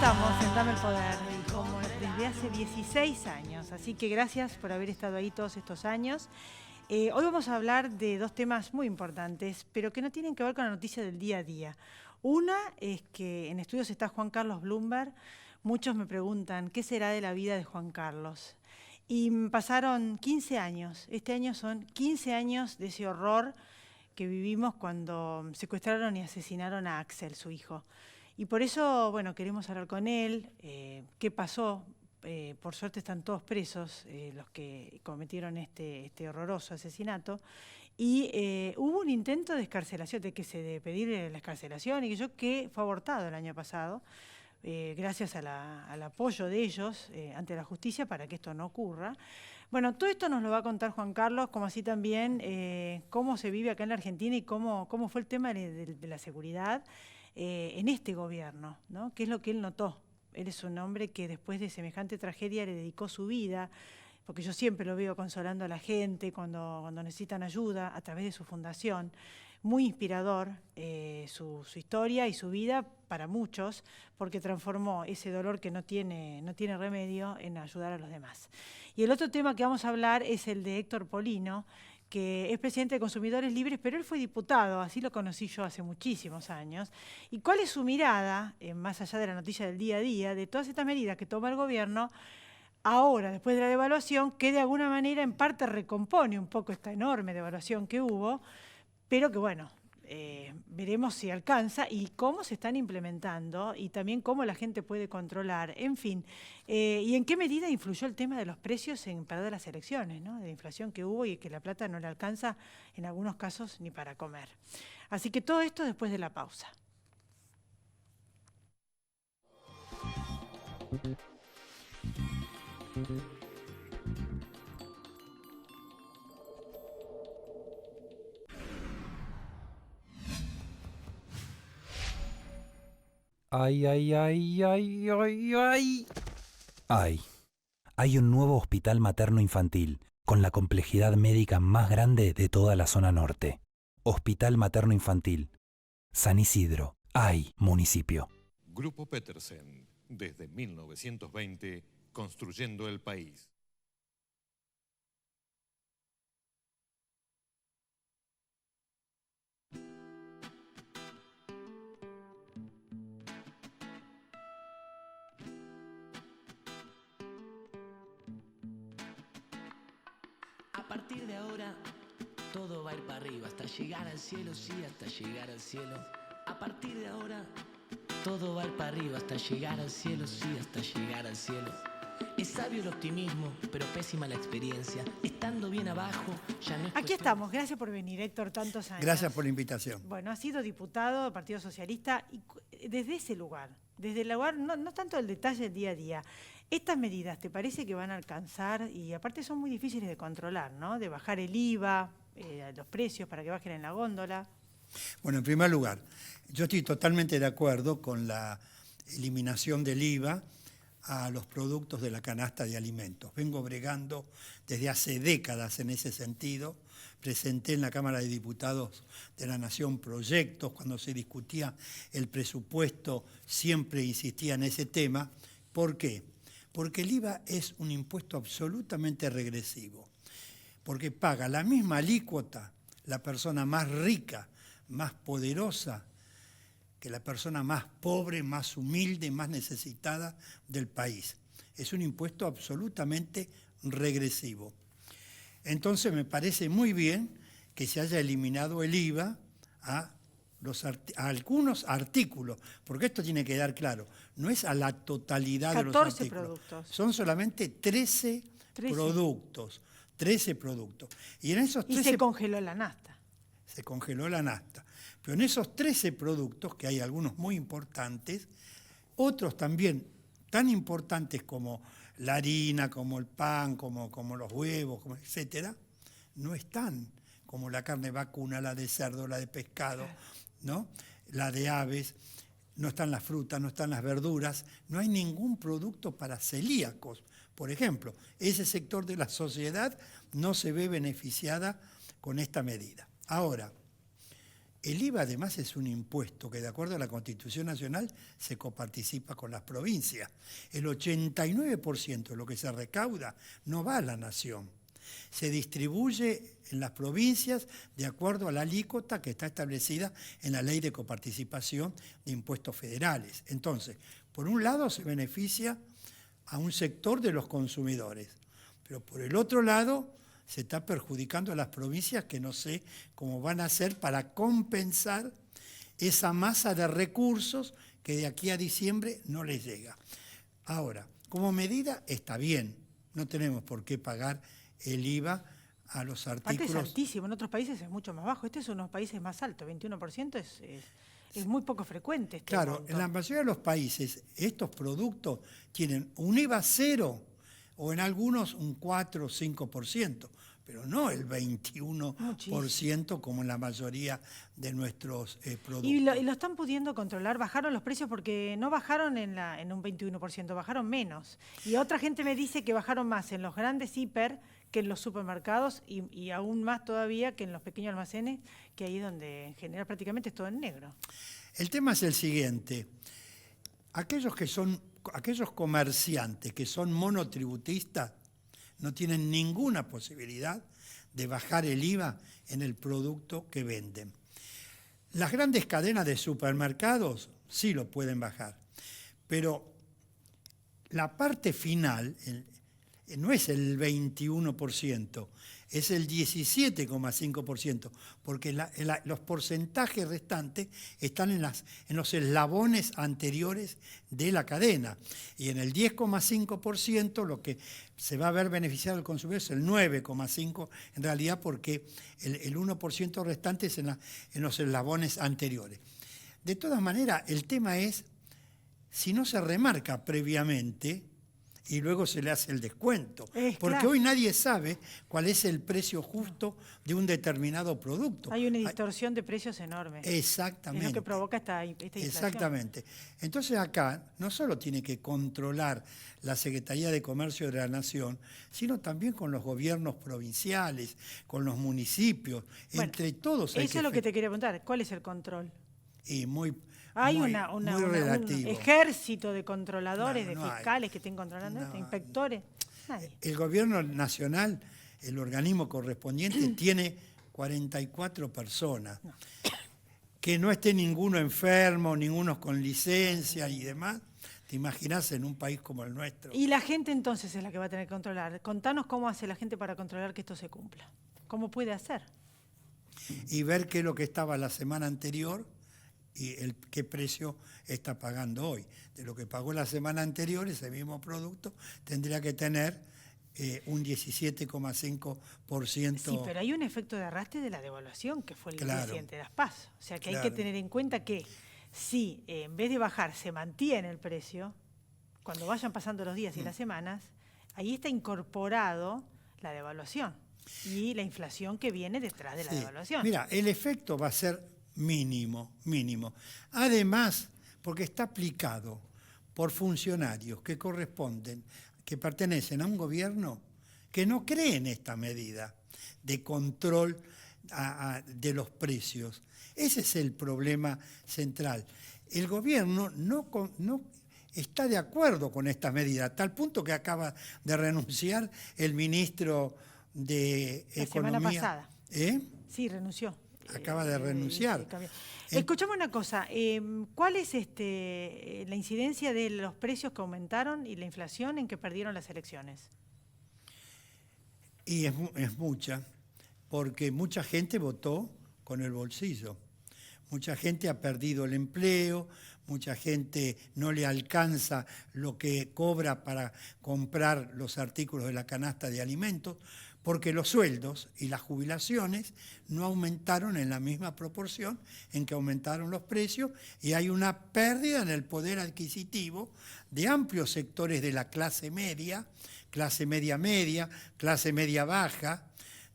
estamos en Dame el Poder, como desde hace 16 años, así que gracias por haber estado ahí todos estos años. Hoy vamos a hablar de dos temas muy importantes, pero que no tienen que ver con la noticia del día a día. Una es que en estudios está Juan Carlos Bloomberg. Muchos me preguntan, ¿qué será de la vida de Juan Carlos? Y pasaron 15 años, este año son 15 años de ese horror que vivimos cuando secuestraron y asesinaron a Axel, su hijo. Y por eso, bueno, queremos hablar con él, qué pasó. Por suerte están todos presos los que cometieron este horroroso asesinato. Y hubo un intento de excarcelación, de pedir la excarcelación, y que fue abortado el año pasado, gracias al apoyo de ellos ante la justicia para que esto no ocurra. Bueno, todo esto nos lo va a contar Juan Carlos, como así también cómo se vive acá en la Argentina y cómo fue el tema de la seguridad en este gobierno, ¿no? ¿Qué es lo que él notó? Él es un hombre que después de semejante tragedia le dedicó su vida, porque yo siempre lo veo consolando a la gente cuando necesitan ayuda a través de su fundación. Muy inspirador su historia y su vida para muchos, porque transformó ese dolor que no tiene remedio en ayudar a los demás. Y el otro tema que vamos a hablar es el de Héctor Polino, que es presidente de Consumidores Libres, pero él fue diputado, así lo conocí yo hace muchísimos años. ¿Y cuál es su mirada, más allá de la noticia del día a día, de todas estas medidas que toma el gobierno, ahora, después de la devaluación, que de alguna manera en parte recompone un poco esta enorme devaluación que hubo, pero que bueno, veremos si alcanza y cómo se están implementando y también cómo la gente puede controlar, en fin, y en qué medida influyó el tema de los precios en perder las elecciones, ¿no? De la inflación que hubo y que la plata no le alcanza en algunos casos ni para comer. Así que todo esto después de la pausa. Ay, ay, ay, ay, ay, ay. Ay, hay un nuevo hospital materno-infantil con la complejidad médica más grande de toda la zona norte. Hospital Materno-Infantil. San Isidro. Ay, municipio. Grupo Petersen, desde 1920, construyendo el país. A partir de ahora, todo va a ir para arriba, hasta llegar al cielo, sí, hasta llegar al cielo. A partir de ahora, todo va a ir para arriba, hasta llegar al cielo, sí, hasta llegar al cielo. Es sabio el optimismo, pero pésima la experiencia. Estando bien abajo, ya no es Aquí estamos, gracias por venir, Héctor, tantos años. Gracias por la invitación. Bueno, ha sido diputado del Partido Socialista y desde ese lugar, no tanto el detalle del día a día, estas medidas, ¿te parece que van a alcanzar? Y aparte son muy difíciles de controlar, ¿no? De bajar el IVA, los precios para que bajen en la góndola. Bueno, en primer lugar, yo estoy totalmente de acuerdo con la eliminación del IVA a los productos de la canasta de alimentos. Vengo bregando desde hace décadas en ese sentido. Presenté en la Cámara de Diputados de la Nación proyectos. Cuando se discutía el presupuesto siempre insistía en ese tema. ¿Por qué? Porque el IVA es un impuesto absolutamente regresivo. Porque paga la misma alícuota la persona más rica, más poderosa, que la persona más pobre, más humilde, más necesitada del país. Es un impuesto absolutamente regresivo. Entonces me parece muy bien que se haya eliminado el IVA a algunos artículos, porque esto tiene que quedar claro, no es a la totalidad de los artículos. Productos. Son solamente 13 productos. 13 productos. Y en esos 13 se congeló la nafta. Se congeló la nafta. Pero en esos 13 productos, que hay algunos muy importantes, otros también tan importantes como la harina, como el pan, como los huevos, etcétera, no están, como la carne vacuna, la de cerdo, la de pescado, ¿no? La de aves, no están las frutas, no están las verduras, no hay ningún producto para celíacos. Por ejemplo, ese sector de la sociedad no se ve beneficiada con esta medida. Ahora, El IVA además es un impuesto que de acuerdo a la Constitución Nacional se coparticipa con las provincias. El 89% de lo que se recauda no va a la nación. Se distribuye en las provincias de acuerdo a la alícuota que está establecida en la Ley de Coparticipación de Impuestos Federales. Entonces, por un lado se beneficia a un sector de los consumidores, pero por el otro lado se está perjudicando a las provincias que no sé cómo van a hacer para compensar esa masa de recursos que de aquí a diciembre no les llega. Ahora, como medida está bien, no tenemos por qué pagar el IVA a los artículos. Aparte es altísimo, en otros países es mucho más bajo. Este es uno de los países más altos, 21% es muy poco frecuente. Claro, monto. en la mayoría de los países estos productos tienen un IVA cero o en algunos un 4 o 5%, pero no el 21% como en la mayoría de nuestros productos. Y lo están pudiendo controlar, bajaron los precios porque no bajaron en un 21%, bajaron menos. Y otra gente me dice que bajaron más en los grandes hiper que en los supermercados y aún más todavía que en los pequeños almacenes, que ahí es donde en general prácticamente es todo en negro. El tema es el siguiente. Aquellos comerciantes que son monotributistas no tienen ninguna posibilidad de bajar el IVA en el producto que venden. Las grandes cadenas de supermercados sí lo pueden bajar, pero la parte final no es el 21%, es el 17,5%, porque los porcentajes restantes están en los eslabones anteriores de la cadena. Y en el 10,5% lo que se va a ver beneficiado el consumidor es el 9,5% en realidad, porque el 1% restante es en los eslabones anteriores. De todas maneras, el tema es, si no se remarca previamente y luego se le hace el descuento. Porque claro. Hoy nadie sabe cuál es el precio justo de un determinado producto. Hay una distorsión de precios enorme. Exactamente. Es lo que provoca esta inflación. Exactamente. Entonces acá no solo tiene que controlar la Secretaría de Comercio de la Nación, sino también con los gobiernos provinciales, con los municipios, Bueno, entre todos. Eso es lo que te quería preguntar. ¿Cuál es el control? Y Hay muy un relativo. ejército de controladores, No, de no hay. fiscales que estén controlando esto, inspectores. Nadie. El gobierno nacional, el organismo correspondiente, tiene 44 personas. Que no esté ninguno enfermo, ninguno con licencia y demás. ¿Te imaginas en un país como el nuestro? Y la gente entonces es la que va a tener que controlar. Contanos cómo hace la gente para controlar que esto se cumpla. ¿Cómo puede hacer? Y ver qué es lo que estaba la semana anterior y qué precio está pagando hoy. De lo que pagó la semana anterior, ese mismo producto tendría que tener un 17,5%. Sí, pero hay un efecto de arrastre de la devaluación, que fue el presidente de las PASO. O sea que hay que Claro. tener en cuenta que si en vez de bajar se mantiene el precio, cuando vayan pasando los días y las semanas, ahí está incorporado la devaluación y la inflación que viene detrás de la Sí. devaluación. Mira, el efecto va a ser mínimo. Además, porque está aplicado por funcionarios que pertenecen a un gobierno que no cree en esta medida de control de los precios. Ese es el problema central. El gobierno no está de acuerdo con esta medida, a tal punto que acaba de renunciar el ministro de Economía. La semana pasada. ¿Eh? Sí, renunció. Acaba de renunciar. Sí, cambió. Escuchame una cosa, ¿cuál es la incidencia de los precios que aumentaron y la inflación en que perdieron las elecciones? Y es mucha, porque mucha gente votó con el bolsillo. Mucha gente ha perdido el empleo, mucha gente no le alcanza lo que cobra para comprar los artículos de la canasta de alimentos, porque los sueldos y las jubilaciones no aumentaron en la misma proporción en que aumentaron los precios, y hay una pérdida en el poder adquisitivo de amplios sectores de la clase media media, clase media baja,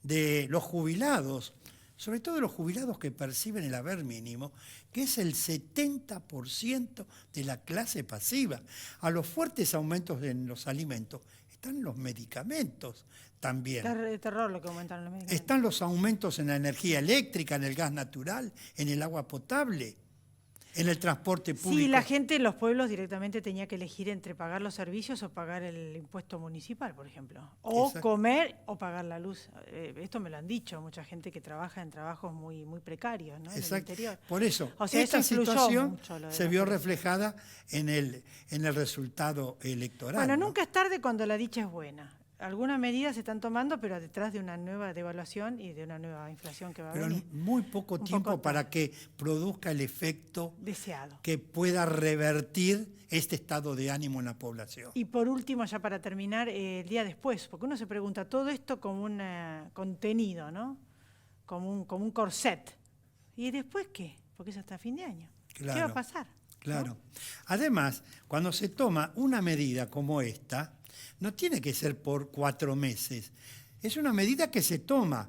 de los jubilados, sobre todo los jubilados que perciben el haber mínimo, que es el 70% de la clase pasiva. A los fuertes aumentos en los alimentos están los medicamentos también. Terror lo que aumentaron los medicamentos. Están los aumentos en la energía eléctrica, en el gas natural, en el agua potable, en el transporte público. Sí, la gente en los pueblos directamente tenía que elegir entre pagar los servicios o pagar el impuesto municipal, por ejemplo. O Exacto. comer o pagar la luz. Esto me lo han dicho mucha gente que trabaja en trabajos muy, muy precarios, ¿no? En el Exacto. interior. Por eso, O sea, esta eso influyó situación mucho, lo de se los vio precios. reflejada en el resultado electoral. Bueno, ¿no? nunca es tarde cuando la dicha es buena. Algunas medidas se están tomando, pero detrás de una nueva devaluación y de una nueva inflación que va a Pero venir. muy poco Un tiempo poco para que produzca el efecto Deseado. que pueda revertir este estado de ánimo en la población. Y por último, ya para terminar, el día después, porque uno se pregunta, todo esto como un contenido, ¿no? Como un corset. ¿Y después qué? Porque es hasta fin de año. ¿Qué va Claro. a pasar? Claro. ¿No? Además, cuando se toma una medida como esta, no tiene que ser por 4 meses. Es una medida que se toma.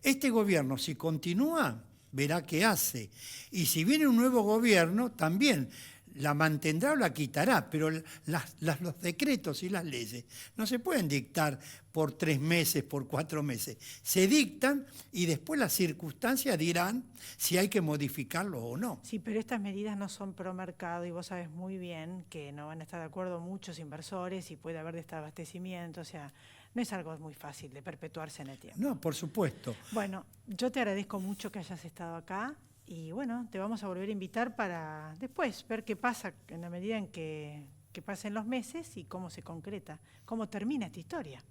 Este gobierno, si continúa, verá qué hace. Y si viene un nuevo gobierno, también la mantendrá o la quitará. Pero los decretos y las leyes no se pueden dictar por 3 meses, por 4 meses. Se dictan y después las circunstancias dirán si hay que modificarlo o no. Sí, pero estas medidas no son pro mercado y vos sabés muy bien que no van a estar de acuerdo muchos inversores y puede haber desabastecimiento, o sea, no es algo muy fácil de perpetuarse en el tiempo. No, por supuesto. Bueno, yo te agradezco mucho que hayas estado acá y bueno, te vamos a volver a invitar para después ver qué pasa en la medida en que pasen los meses y cómo se concreta, cómo termina esta historia.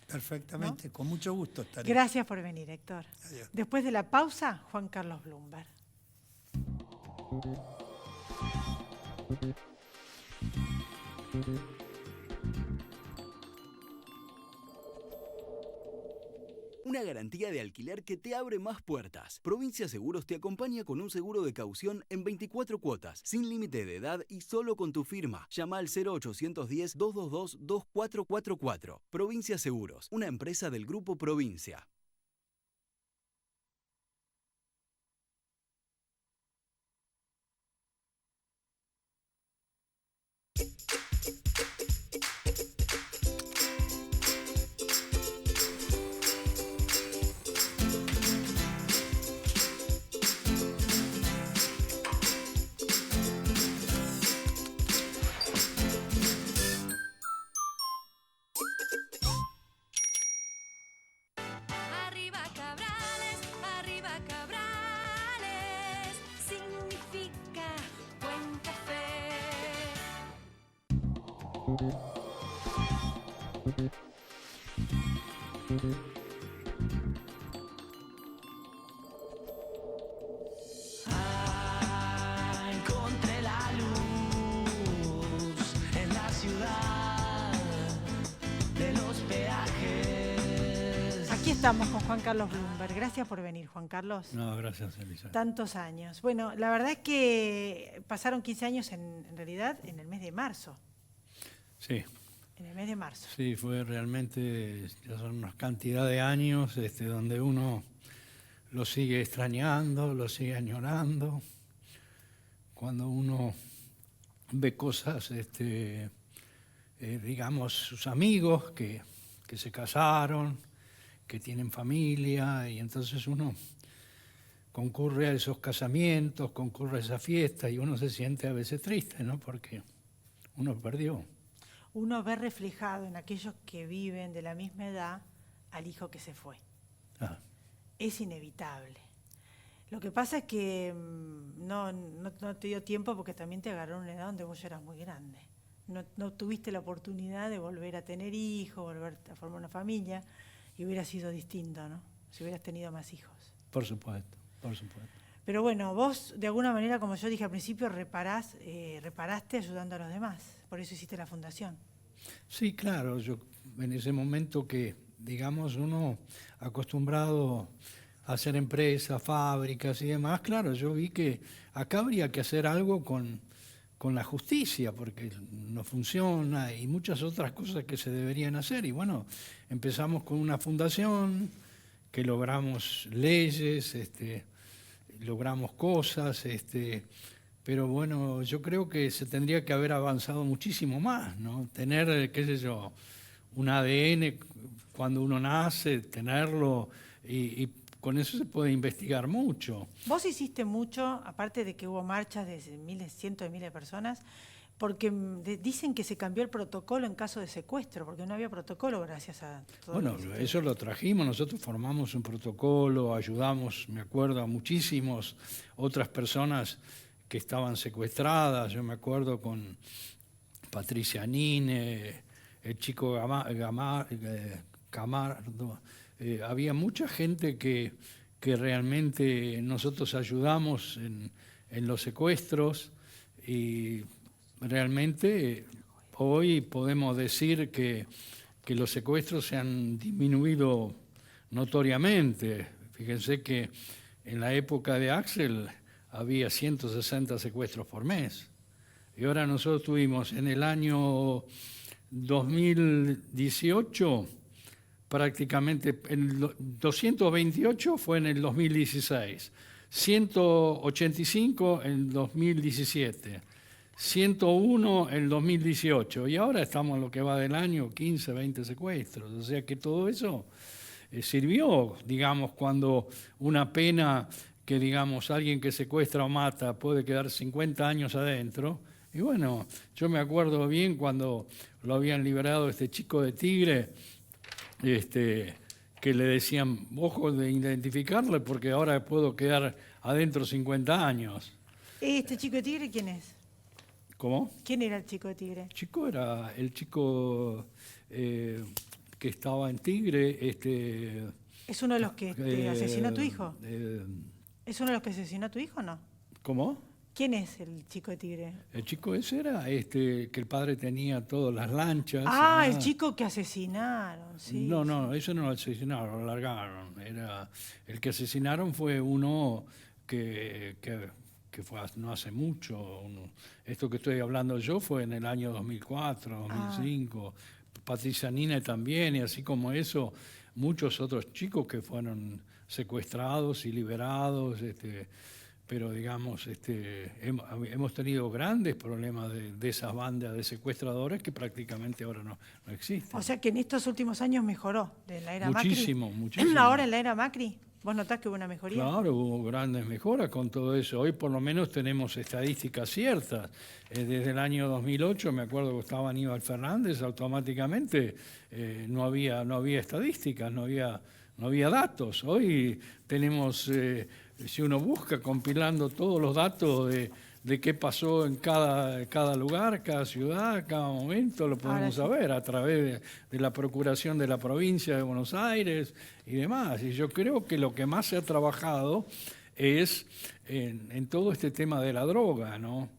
Perfectamente, con mucho gusto estaré. Gracias por venir, Héctor. Adiós. Después de la pausa, Juan Carlos Bloomberg. Una garantía de alquiler que te abre más puertas. Provincia Seguros te acompaña con un seguro de caución en 24 cuotas, sin límite de edad y solo con tu firma. Llama al 0810-222-2444. Provincia Seguros, una empresa del Grupo Provincia. Arriba Cabrales, significa buen café. Ah, encontré la luz en la ciudad de los peajes. Aquí estamos con Juan Carlos Bloomberg. Gracias por venir, Juan Carlos. No, gracias, Elisa. Tantos años. Bueno, la verdad es que pasaron 15 años en realidad en el mes de marzo. Sí, En el mes de marzo. sí, fue realmente, ya son una cantidad de años donde uno lo sigue extrañando, lo sigue añorando. Cuando uno ve cosas, digamos, sus amigos que se casaron, que tienen familia, y entonces uno concurre a esos casamientos, concurre a esa fiesta, y uno se siente a veces triste, ¿no? Porque uno perdió. Uno ve reflejado en aquellos que viven de la misma edad al hijo que se fue. Ah, Es inevitable. Lo que pasa es que no te dio tiempo porque también te agarró una edad donde vos ya eras muy grande. No tuviste la oportunidad de volver a tener hijos, volver a formar una familia, y hubiera sido distinto, ¿no? Si hubieras tenido más hijos. por supuesto, por supuesto. Pero bueno, vos de alguna manera, como yo dije al principio, reparaste ayudando a los demás. Por eso hiciste la fundación. Sí, claro, yo en ese momento que, digamos, uno acostumbrado a hacer empresas, fábricas y demás, claro, yo vi que acá habría que hacer algo con la justicia, porque no funciona y muchas otras cosas que se deberían hacer. Y bueno, empezamos con una fundación que logramos leyes, logramos cosas, pero bueno, yo creo que se tendría que haber avanzado muchísimo más, ¿no? Tener, qué sé yo, un ADN cuando uno nace, tenerlo, y con eso se puede investigar mucho. Vos hiciste mucho, aparte de que hubo marchas de miles, cientos de miles de personas, porque dicen que se cambió el protocolo en caso de secuestro, porque no había protocolo gracias a todo Bueno, eso lo trajimos, nosotros formamos un protocolo, ayudamos, me acuerdo, a muchísimas otras personas que estaban secuestradas. Yo me acuerdo con Patricia Nine, el chico Camardo. Había mucha gente que realmente nosotros ayudamos en los secuestros, y realmente hoy podemos decir que los secuestros se han disminuido notoriamente. Fíjense que en la época de Axel había 160 secuestros por mes. Y ahora nosotros tuvimos en el año 2018, prácticamente, 228 fue en el 2016, 185 en 2017, 101 en 2018, y ahora estamos en lo que va del año, 15, 20 secuestros. O sea que todo eso sirvió, digamos, cuando una pena que, digamos, alguien que secuestra o mata puede quedar 50 años adentro. Y bueno, yo me acuerdo bien cuando lo habían liberado este chico de Tigre, que le decían, ojo de identificarle porque ahora puedo quedar adentro 50 años. ¿Este chico de Tigre quién es? ¿Cómo? ¿Quién era el chico de Tigre? El chico era el chico que estaba en Tigre. ¿Es uno de los que asesinó a tu hijo? ¿Es uno de los que asesinó a tu hijo o no? ¿Cómo? ¿Quién es el chico de Tigre? El chico ese era que el padre tenía todas las lanchas. El chico que asesinaron, sí. No, eso no lo asesinaron, lo largaron. El que asesinaron fue uno que fue no hace mucho. Esto que estoy hablando yo fue en el año 2004, 2005. Patricia Nine también, y así como eso, muchos otros chicos que fueron secuestrados y liberados. Pero digamos, hemos tenido grandes problemas de esas bandas de secuestradores que prácticamente ahora no existen. O sea que en estos últimos años mejoró de la era muchísimo, Macri. Muchísimo. Ahora en la era Macri, ¿vos notás que hubo una mejoría? Claro, hubo grandes mejoras con todo eso. Hoy por lo menos tenemos estadísticas ciertas. Desde el año 2008, me acuerdo que estaba Aníbal Fernández, automáticamente no había estadísticas, no había datos. Hoy tenemos, si uno busca, compilando todos los datos de qué pasó en cada lugar, cada ciudad, cada momento, lo podemos saber a través de la Procuración de la Provincia de Buenos Aires y demás. Y yo creo que lo que más se ha trabajado es en todo este tema de la droga, ¿no?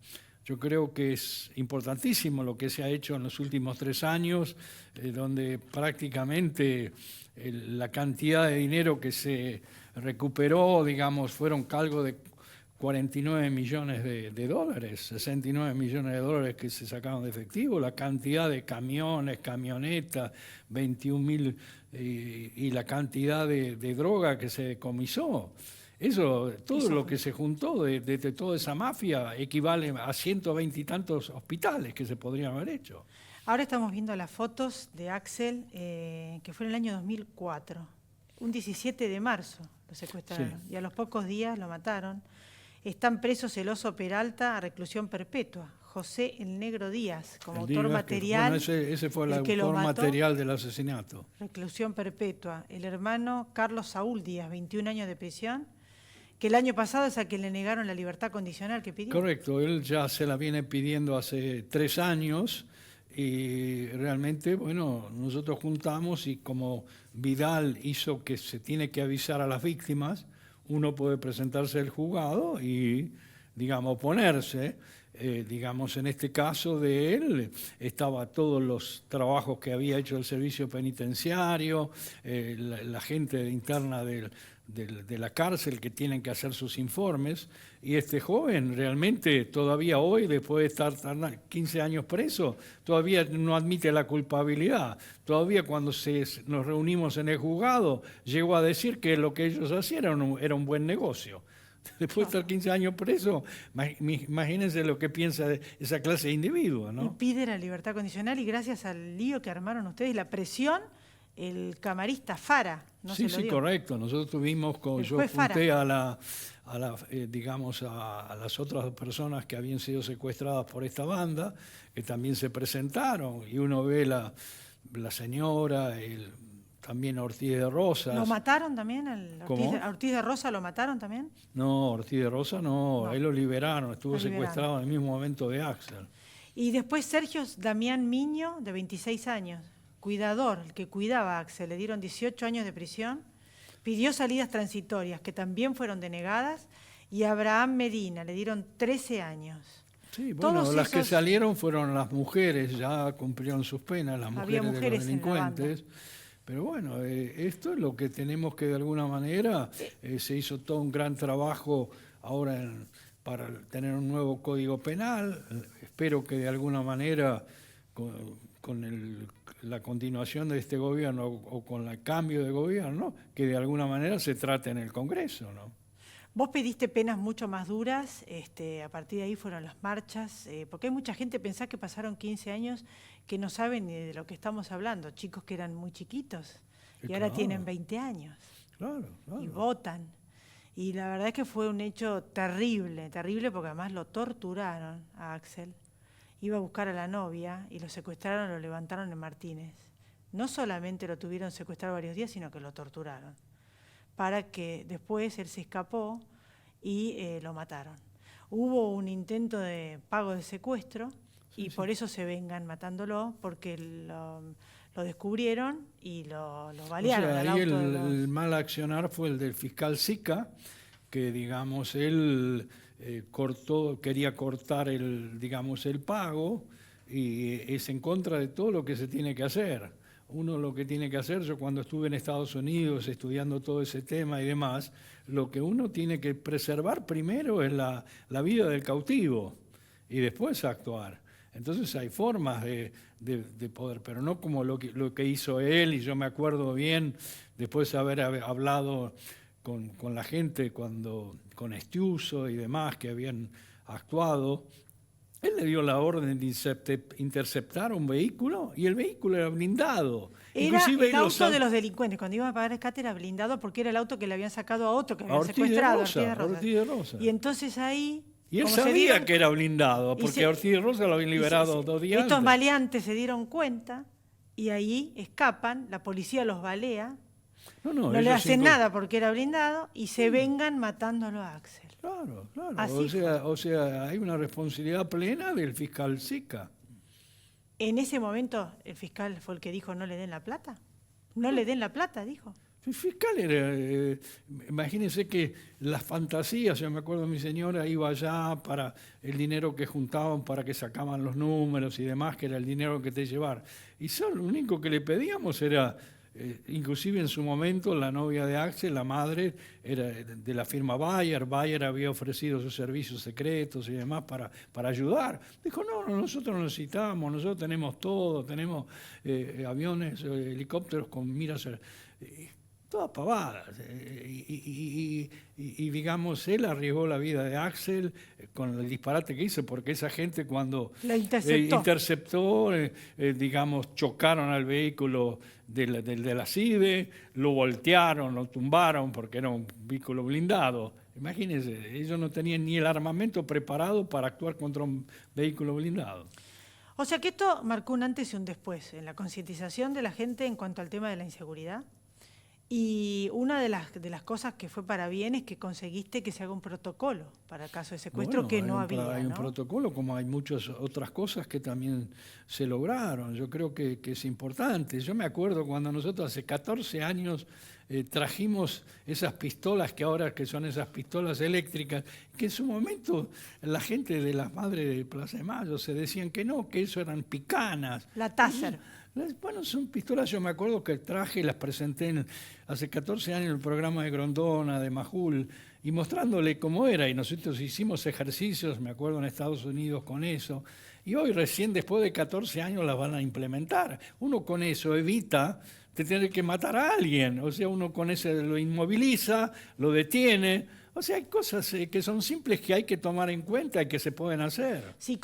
Yo creo que es importantísimo lo que se ha hecho en los últimos 3 años, donde prácticamente la cantidad de dinero que se recuperó, digamos, fueron algo de 49 millones de dólares, 69 millones de dólares que se sacaron de efectivo, la cantidad de camiones, camionetas, 21.000 y la cantidad de droga que se decomisó. Eso, todo lo que se juntó de toda esa mafia equivale a 120 y tantos hospitales que se podrían haber hecho. Ahora estamos viendo las fotos de Axel, que fue en el año 2004. Un 17 de marzo lo secuestraron, y a los pocos días lo mataron. Están presos el Oso Peralta a reclusión perpetua. José el Negro Díaz, como autor material. Ese fue el autor material del asesinato. Reclusión perpetua. El hermano Carlos Saúl Díaz, 21 años de prisión, que el año pasado es a quien le negaron la libertad condicional que pidió. Correcto, él ya se la viene pidiendo hace 3 años y realmente, bueno, nosotros juntamos y como Vidal hizo que se tiene que avisar a las víctimas, uno puede presentarse al juzgado y, digamos, oponerse. Digamos, en este caso de él, estaba todos los trabajos que había hecho el servicio penitenciario, la gente interna de la cárcel que tienen que hacer sus informes, y este joven realmente todavía hoy, después de estar 15 años preso, todavía no admite la culpabilidad. Todavía cuando nos reunimos en el juzgado, llegó a decir que lo que ellos hacían era un buen negocio. Después de estar 15 años preso, imagínense lo que piensa de esa clase de individuo, Y ¿no? pide la libertad condicional y gracias al lío que armaron ustedes y la presión, el camarista Fara no Sí, se lo sí, dio. correcto. Nosotros tuvimos, El yo juez Fara. junté digamos, a las otras dos personas que habían sido secuestradas por esta banda, que también se presentaron, y uno ve la señora, también a Ortiz de Rosas. ¿Lo mataron también? ¿Cómo? ¿A Ortiz de Rosa lo mataron también? No, Ortiz de Rosas no, No. ahí lo liberaron, estuvo Lo liberaron. secuestrado en el mismo momento de Axel. Y después Sergio Damián Miño, de 26 años, cuidador, el que cuidaba a Axel, le dieron 18 años de prisión, pidió salidas transitorias que también fueron denegadas, y a Abraham Medina le dieron 13 años. Sí, bueno, Todos las que esos- salieron fueron las mujeres, ya cumplieron sus penas, las Había mujeres de mujeres los en la banda. delincuentes. Pero bueno, esto es lo que tenemos que de alguna manera, se hizo todo un gran trabajo ahora para tener un nuevo código penal. Espero que de alguna manera con la continuación de este gobierno o con el cambio de gobierno, que de alguna manera se trate en el Congreso, ¿no? Vos pediste penas mucho más duras, a partir de ahí fueron las marchas, porque hay mucha gente, pensá que pasaron 15 años que no saben ni de lo que estamos hablando, chicos que eran muy chiquitos y ahora Claro. tienen 20 años Claro, y claro. votan. Y la verdad es que fue un hecho terrible, terrible porque además lo torturaron a Axel. Iba a buscar a la novia y lo secuestraron, lo levantaron en Martínez. No solamente lo tuvieron secuestrado varios días, sino que lo torturaron, para que después él se escapó y lo mataron. Hubo un intento de pago de secuestro y por eso se vengan matándolo, porque lo descubrieron y lo balearon O sea, al ahí auto de los- el mal accionar fue el del fiscal Sica, que digamos él quería cortar el pago, y es en contra de todo lo que se tiene que hacer. Uno lo que tiene que hacer, yo cuando estuve en Estados Unidos estudiando todo ese tema y demás, lo que uno tiene que preservar primero es la vida del cautivo y después actuar. Entonces hay formas de poder, pero no como lo que hizo él, y yo me acuerdo bien, después de haber hablado con la gente, con Estiuso y demás que habían actuado, él le dio la orden de interceptar un vehículo y el vehículo era blindado. Era Inclusive el auto de los delincuentes. Cuando iban a pagar rescate era blindado porque era el auto que le habían sacado a otro que a habían Ortiz secuestrado. de Rosa, Ortiz de Rosas. Ortiz de Rosa. Y entonces ahí... Y él como se sabía dieron- que era blindado, y porque se- Ortiz de Rosa lo habían liberado 2 días Estos antes. maleantes se dieron cuenta y ahí escapan, la policía los balea, no le ellos hacen cinco- nada porque era blindado y se vengan matándolo a Axel. Claro, claro. Así O sea, hay una responsabilidad plena del fiscal Sica. En ese momento el fiscal fue el que dijo no le den la plata. No le den la plata, dijo. El fiscal era, imagínense que las fantasías, yo me acuerdo mi señora iba allá para el dinero que juntaban para que sacaban los números y demás, que era el dinero que te llevar. Y solo lo único que le pedíamos era, inclusive en su momento la novia de Axel, la madre, era de la firma Bayer. Bayer había ofrecido sus servicios secretos y demás para ayudar. Dijo, no, nosotros no necesitamos, nosotros tenemos todo, tenemos aviones, helicópteros con miras... todas pavadas. Y digamos, él arriesgó la vida de Axel con el disparate que hizo, porque esa gente cuando La interceptó. digamos, chocaron al vehículo de la CIDE, lo voltearon, lo tumbaron, porque era un vehículo blindado. Imagínense, ellos no tenían ni el armamento preparado para actuar contra un vehículo blindado. O sea que esto marcó un antes y un después en la concientización de la gente en cuanto al tema de la inseguridad. Y una de las cosas que fue para bien es que conseguiste que se haga un protocolo para el caso de secuestro, Bueno, que no había. Hay un ¿no? protocolo, como hay muchas otras cosas que también se lograron. Yo creo que es importante. Yo me acuerdo cuando nosotros hace 14 años trajimos esas pistolas que ahora que son esas pistolas eléctricas, que en su momento la gente de las madres de Plaza de Mayo se decían que no, que eso eran picanas. La Taser. Bueno, son pistolas, yo me acuerdo que traje y las presenté hace 14 años en el programa de Grondona, de Majul, y mostrándole cómo era. Y nosotros hicimos ejercicios, me acuerdo, en Estados Unidos con eso. Y hoy, recién después de 14 años, las van a implementar. Uno con eso evita de tener que matar a alguien. O sea, uno con eso lo inmoviliza, lo detiene. O sea, hay cosas que son simples que hay que tomar en cuenta y que se pueden hacer. Sí,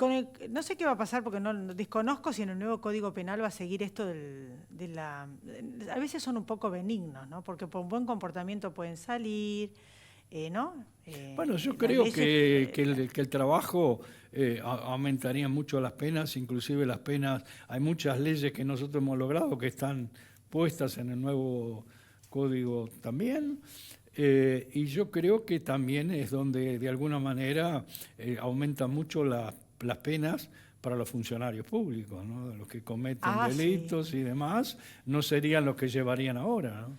no sé qué va a pasar porque no desconozco si en el nuevo Código Penal va a seguir esto a veces son un poco benignos, ¿no? Porque por un buen comportamiento pueden salir, ¿no? Bueno, yo las creo leyes, que el trabajo aumentaría mucho las penas, inclusive las penas, hay muchas leyes que nosotros hemos logrado que están puestas en el nuevo código también. Y yo creo que también es donde de alguna manera aumentan mucho las penas para los funcionarios públicos, ¿no? Los que cometen delitos sí. y demás, no serían los que llevarían ahora, ¿no?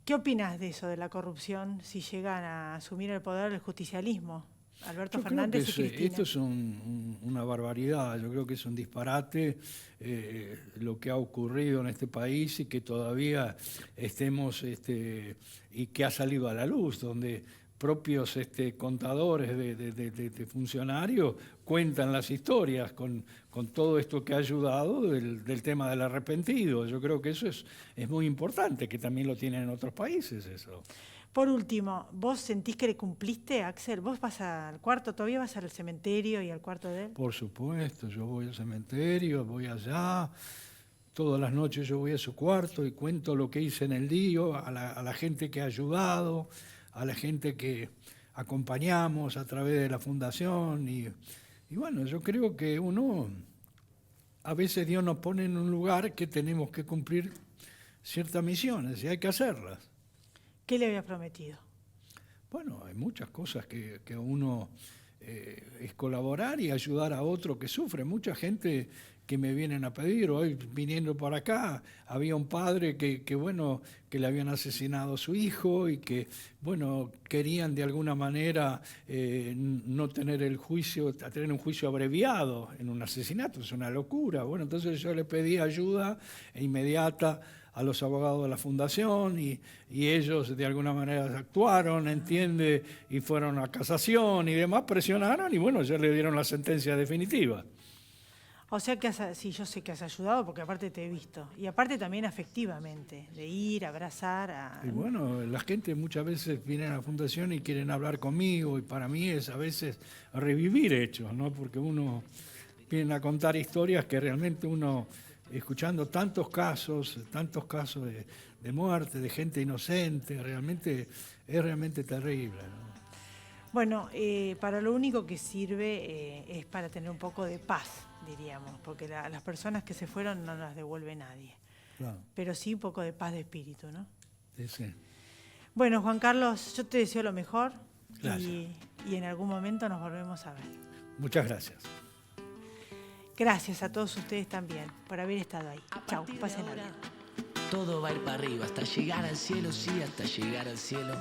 ¿Qué opinas de eso, de la corrupción, si llegan a asumir el poder del justicialismo? Alberto Yo Fernández creo que y Cristina. esto es una barbaridad, yo creo que es un disparate lo que ha ocurrido en este país y que todavía estemos, y que ha salido a la luz, donde propios contadores de funcionarios cuentan las historias con todo esto que ha ayudado del tema del arrepentido. Yo creo que eso es muy importante, que también lo tienen en otros países eso. Por último, ¿vos sentís que le cumpliste, Axel? ¿Vos vas al cuarto, todavía vas al cementerio y al cuarto de él? Por supuesto, yo voy al cementerio, voy allá, todas las noches yo voy a su cuarto y cuento lo que hice en el día, a la gente que ha ayudado, a la gente que acompañamos a través de la fundación. Y bueno, yo creo que a veces Dios nos pone en un lugar que tenemos que cumplir ciertas misiones y hay que hacerlas. ¿Qué le habías prometido? Bueno, hay muchas cosas que uno es colaborar y ayudar a otro que sufre. Mucha gente que me vienen a pedir, hoy viniendo para acá, había un padre que le habían asesinado a su hijo y que, bueno, querían de alguna manera no tener tener un juicio abreviado en un asesinato, es una locura. Bueno, entonces yo le pedí ayuda inmediata a los abogados de la fundación y ellos de alguna manera actuaron, entiende, y fueron a casación y demás, presionaron y bueno, ya le dieron la sentencia definitiva. O sea que sí, yo sé que has ayudado porque aparte te he visto. Y aparte también afectivamente, de ir, abrazar. Y bueno, la gente muchas veces viene a la fundación y quieren hablar conmigo y para mí es a veces revivir hechos, ¿no? Porque uno viene a contar historias que realmente uno, escuchando tantos casos de muerte, de gente inocente, es realmente terrible, ¿no? Bueno, para lo único que sirve es para tener un poco de paz, diríamos, porque las personas que se fueron no las devuelve nadie. Claro. Pero sí un poco de paz de espíritu, ¿no? Sí. Bueno, Juan Carlos, yo te deseo lo mejor Gracias. y en algún momento nos volvemos a ver. Muchas gracias. Gracias a todos ustedes también por haber estado ahí. Chau, pásenla bien. Todo va a ir para arriba hasta llegar al cielo, sí, hasta llegar al cielo.